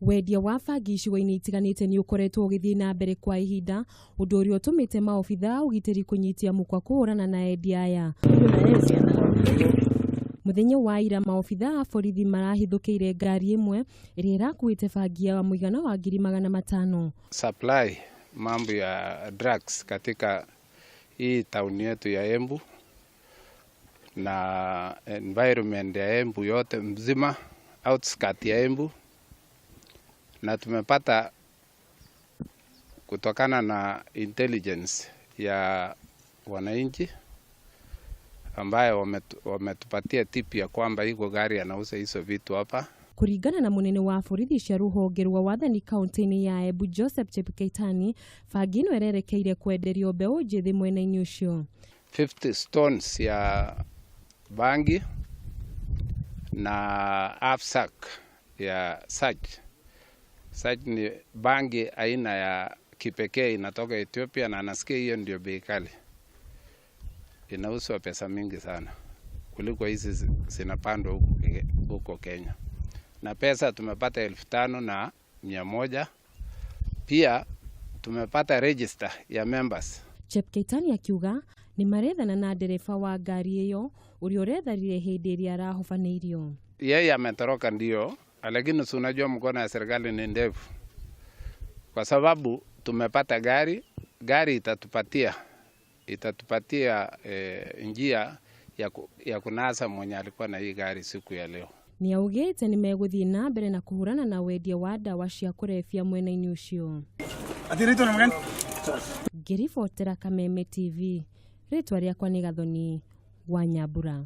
Wendia wa bangi icigo-inĩ itiganĩte nĩ ũkoretwo ũgĩthiĩ na mbere kwa ihinda, ũndũ ũrĩa ũtũmĩte maobitha ũgitĩri kũnyitia mũkwa kũhũrana na endia aya. Mũthenya wa ira maobitha a borithi marahithũkĩire ngari ĩmwe ĩrĩa ĩrakuĩte bangi ya mũigana wa 500,000. Supply mambo ya drugs katika hii tauni yetu ya Embu na environment ya Embu yote mzima, outskirt ya Embu, na tumepata kutokana na intelligence ya wananchi ambayo wametupatia tip ya kwamba iko gari anauza hizo vitu hapa. Kuringana na munene wa borithi cia ruhonge rwa wathani kaunti-inĩ ya Embu Joseph Chepkeitani, bangi ĩno ĩrerekeire kwenderio mbeũ njĩthĩ mwena-inĩ ũcio. 50 stones ya bangi na half sack ya sach. Sach ni bangi aina ya kipekee inatoka Ethiopia na nasikia hiyo ndio bei kali. Inauzwa pesa mingi sana kuliko hizi zinapandwa huko Kenya. Na pesa tumepata 5,100. Pia tumepata register ya members. Chepkeitani akiuga ni marethana na ndereba wa ngari ĩyo ũrĩa ũretharire hĩndĩ ĩrĩa arahobanĩirio. Yeye ametoroka ndio, lakini unajua mkono ya serikali ni ndefu. Kwa sababu tumepata gari itatupatia njia ya kunasa mwenye alikuwa na hii gari siku ya leo. Ni augĩte nĩ megũthiĩ na mbere na kũhũrana na wendia wa ndawa cia kũrebia mwena-inĩ ũcio. Ngĩribotera Kameme TV, rĩtwa rĩakwa nĩ Gathoni wa Nyambura.